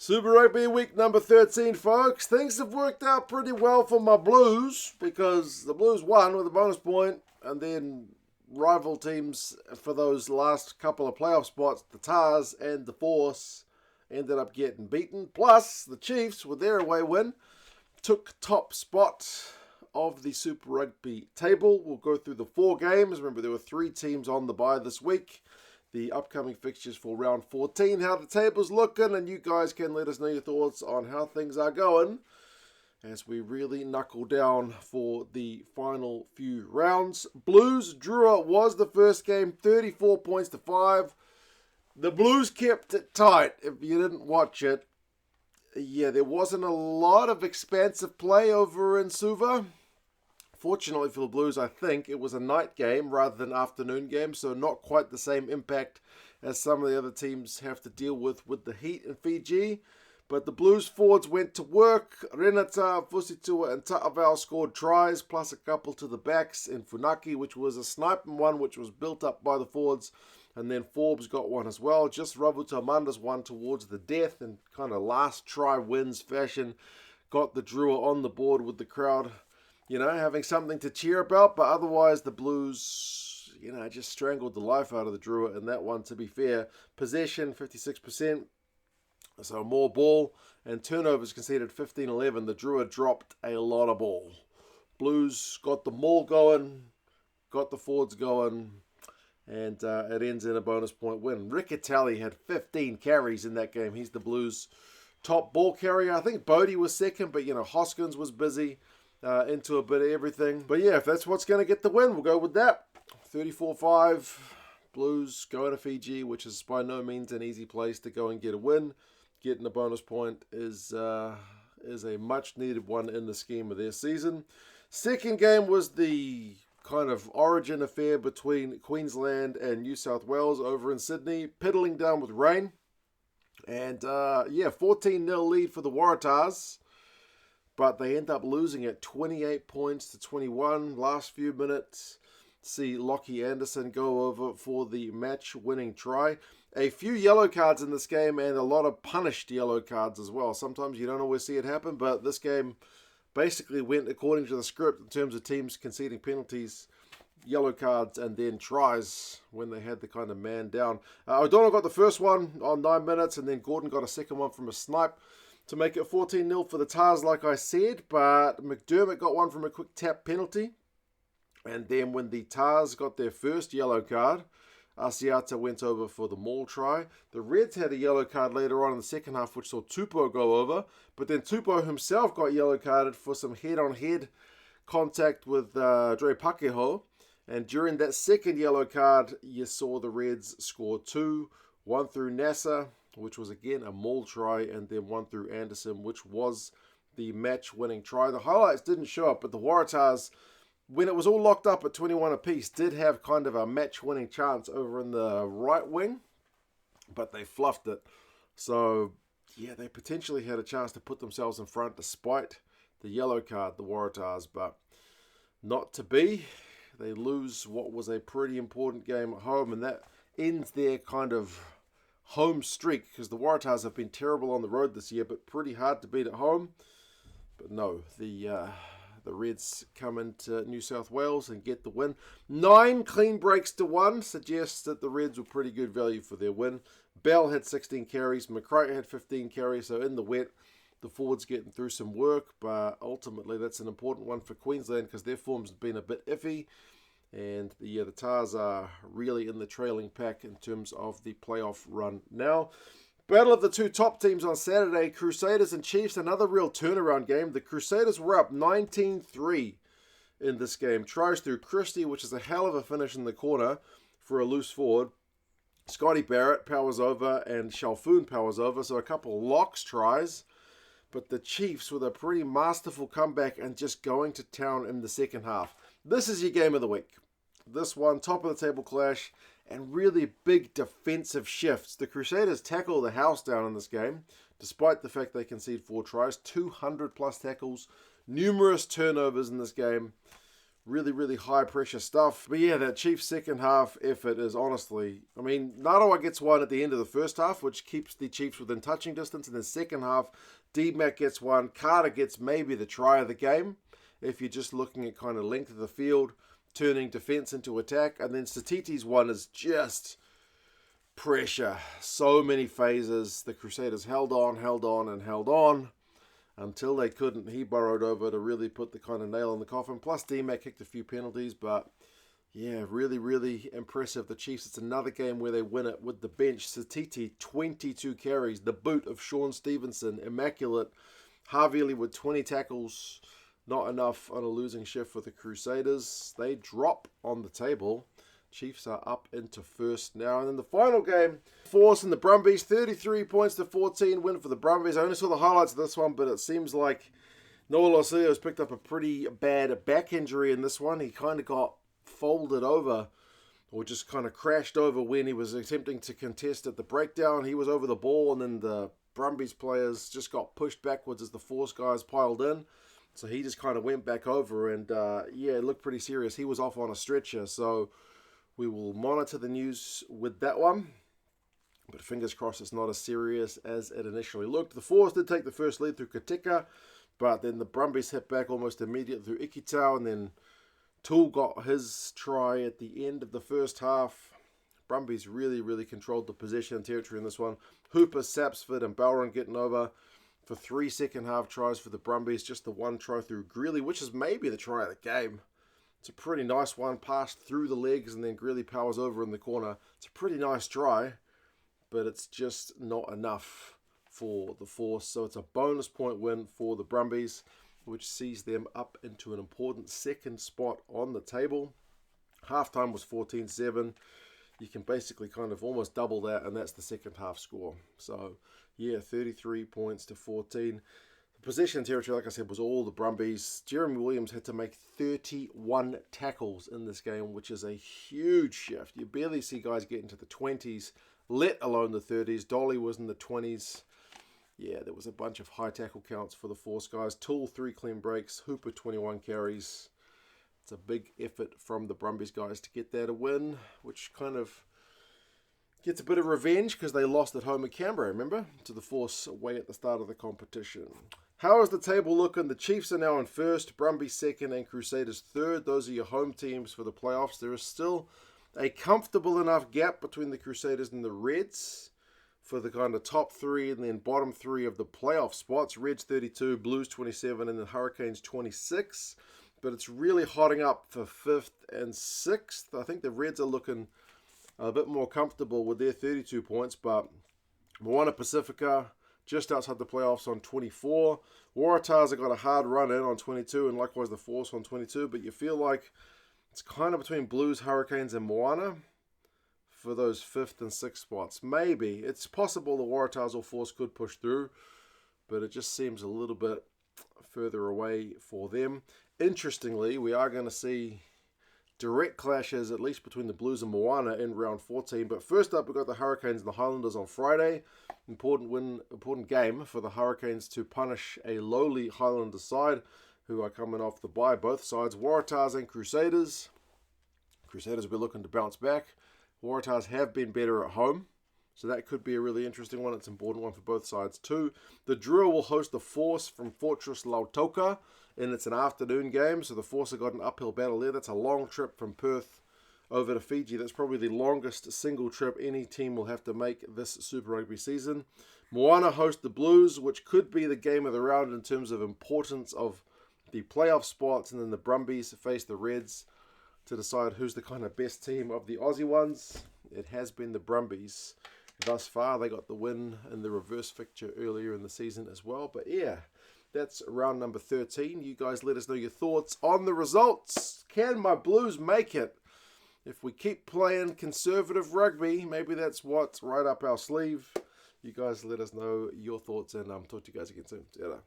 Super Rugby week number 13, folks. Things have worked out pretty well for my Blues because the Blues won with a bonus point, and then rival teams for those last couple of playoff spots, the Tars and the Force, ended up getting beaten. Plus, the Chiefs, with their away win, took top spot of the Super Rugby table. We'll go through the 4 games. Remember, there were 3 teams on the bye this week. The upcoming fixtures for round 14, how the table's looking, and you guys can let us know your thoughts on how things are going as we really knuckle down for the final few rounds. Blues Drua was the first game, 34 points to 5. The Blues kept it tight. If you didn't watch it, yeah, there wasn't a lot of expansive play over in Suva. Fortunately for the Blues, I think it was a night game rather than afternoon game, so not quite the same impact as some of the other teams have to deal with the heat in Fiji. But the Blues forwards went to work. Renata, Fusitua and Ta'avao scored tries, plus a couple to the backs in Funaki, which was a sniping one, which was built up by the forwards. And then FORbRU got one as well. Just Ravutamanda's one towards the death in kind of last try wins fashion. Got the Drua on the board with the crowd, you know, having something to cheer about. But otherwise, the Blues, you know, just strangled the life out of the Drua in that one, to be fair. Possession, 56%. So more ball, and turnovers conceded 15-11. The Drua dropped a lot of ball. Blues got the maul going, got the forwards going, and it ends in a bonus point win. Riccatelli had 15 carries in that game. He's the Blues' top ball carrier. I think Bodie was second, but, you know, Hoskins was busy into a bit of everything. But, yeah, if that's what's going to get the win, we'll go with that. 34-5. Blues going to Fiji, which is by no means an easy place to go and get a win. Getting a bonus point is a much-needed one in the scheme of their season. Second game was the kind of origin affair between Queensland and New South Wales over in Sydney, piddling down with rain. And, 14-0 lead for the Waratahs. But they end up losing at 28 points to 21. Last few minutes, see Lockie Anderson go over for the match-winning try. A few yellow cards in this game and a lot of punished yellow cards as well. Sometimes you don't always see it happen, but this game basically went according to the script in terms of teams conceding penalties, yellow cards, and then tries when they had the kind of man down. O'Donnell got the first one on 9 minutes, and then Gordon got a second one from a snipe to make it 14-0 for the Tars, like I said, but McDermott got one from a quick tap penalty. And then when the Tars got their first yellow card, Asiata went over for the maul try. The Reds had a yellow card later on in the second half, which saw Tupou go over. But then Tupou himself got yellow carded for some head-on-head contact with Dre Pakeho. And during that second yellow card, you saw the Reds score 2. One through Nasser, which was again a maul try, and then one through Anderson, which was the match-winning try. The highlights didn't show up, but the Waratahs, when it was all locked up at 21 apiece, did have kind of a match-winning chance over in the right wing, but they fluffed it. So, yeah, they potentially had a chance to put themselves in front despite the yellow card, the Waratahs, but not to be. They lose what was a pretty important game at home, and that ends their kind of home streak, because the Waratahs have been terrible on the road this year, but pretty hard to beat at home. But no, the Reds come into New South Wales and get the win. 9 clean breaks to 1 suggests that the Reds were pretty good value for their win. Bell had 16 carries. McCray had 15 carries. So in the wet, the forwards getting through some work. But ultimately, that's an important one for Queensland because their form's been a bit iffy. And the Tars are really in the trailing pack in terms of the playoff run now. Battle of the 2 top teams on Saturday, Crusaders and Chiefs, another real turnaround game. The Crusaders were up 19-3 in this game. Tries through Christie, which is a hell of a finish in the corner for a loose forward. Scotty Barrett powers over and Shalfoon powers over, so a couple locks tries. But the Chiefs with a pretty masterful comeback and just going to town in the second half. This is your game of the week. This one, top of the table clash, and really big defensive shifts. The Crusaders tackle the house down in this game, despite the fact they concede 4 tries, 200 plus tackles, numerous turnovers in this game. Really, really high pressure stuff. But yeah, that Chiefs second half effort is honestly, I mean, Narawa gets one at the end of the first half, which keeps the Chiefs within touching distance. In the second half, D-Mac gets one. Carter gets maybe the try of the game, if you're just looking at kind of length of the field, turning defense into attack. And then Satiti's one is just pressure. So many phases. The Crusaders held on, and held on. Until they couldn't. He burrowed over to really put the kind of nail in the coffin. Plus, D-Mac kicked a few penalties. But, yeah, really, really impressive. The Chiefs, it's another game where they win it with the bench. Satiti, 22 carries. The boot of Sean Stevenson, immaculate. Havili with 20 tackles. Not enough on a losing shift for the Crusaders. They drop on the table. Chiefs are up into first now. And then the final game, Force and the Brumbies, 33 points to 14 win for the Brumbies. I only saw the highlights of this one, but it seems like Noah Losio's picked up a pretty bad back injury in this one. He kind of got folded over, or just kind of crashed over when he was attempting to contest at the breakdown. He was over the ball, and then the Brumbies players just got pushed backwards as the Force guys piled in. So he just kind of went back over, and yeah, it looked pretty serious. He was off on a stretcher, so we will monitor the news with that one. But fingers crossed it's not as serious as it initially looked. The Force did take the first lead through Katika, but then the Brumbies hit back almost immediately through Ikitau, and then Toole got his try at the end of the first half. Brumbies really, really controlled the possession and territory in this one. Hooper, Sapsford, and Balron getting over for 3 second half tries for the Brumbies. Just the one try through Greeley, which is maybe the try of the game. It's a pretty nice one, passed through the legs, and then Greeley powers over in the corner. It's a pretty nice try, but it's just not enough for the Force. So it's a bonus point win for the Brumbies, which sees them up into an important second spot on the table. Halftime was 14-7. You can basically kind of almost double that, and that's the second half score. So, yeah, 33 points to 14. Possession territory, like I said, was all the Brumbies. Jeremy Williams had to make 31 tackles in this game, which is a huge shift. You barely see guys get into the 20s, let alone the 30s. Dolly was in the 20s. Yeah, there was a bunch of high tackle counts for the Force guys. Toole, 3 clean breaks. Hooper, 21 carries. It's a big effort from the Brumbies guys to get that a win, which kind of gets a bit of revenge because they lost at home at Canberra, remember? To the Force away at the start of the competition. How is the table looking? The Chiefs are now in first, Brumbies second, and Crusaders third. Those are your home teams for the playoffs. There is still a comfortable enough gap between the Crusaders and the Reds for the kind of top 3 and then bottom 3 of the playoff spots. Reds 32, Blues 27, and the Hurricanes 26. But it's really hotting up for 5th and 6th. I think the Reds are looking a bit more comfortable with their 32 points, but Moana Pacifica just outside the playoffs on 24. Waratahs have got a hard run in on 22, and likewise the Force on 22, but you feel like it's kind of between Blues, Hurricanes, and Moana for those 5th and 6th spots. Maybe. It's possible the Waratahs or Force could push through, but it just seems a little bit further away for them. Interestingly, we are going to see direct clashes, at least between the Blues and Moana in round 14. But first up, we've got the Hurricanes and the Highlanders on Friday. Important game for the Hurricanes to punish a lowly Highlander side who are coming off the bye, both sides. Waratahs and Crusaders. Crusaders will be looking to bounce back. Waratahs have been better at home, so that could be a really interesting one. It's an important one for both sides too. The DRUvBLUE will host the Force from Fortress Lautoka, and it's an afternoon game, so the Force have got an uphill battle there. That's a long trip from Perth over to Fiji. That's probably the longest single trip any team will have to make this Super Rugby season. Moana host the Blues, which could be the game of the round in terms of importance of the playoff spots, and then the Brumbies face the Reds to decide who's the kind of best team of the Aussie ones. It has been the Brumbies thus far. They got the win in the reverse fixture earlier in the season as well. But yeah, that's round number 13. You guys let us know your thoughts on the results. Can my Blues make it? If we keep playing conservative rugby, maybe that's what's right up our sleeve. You guys let us know your thoughts, and talk to you guys again soon. See you later.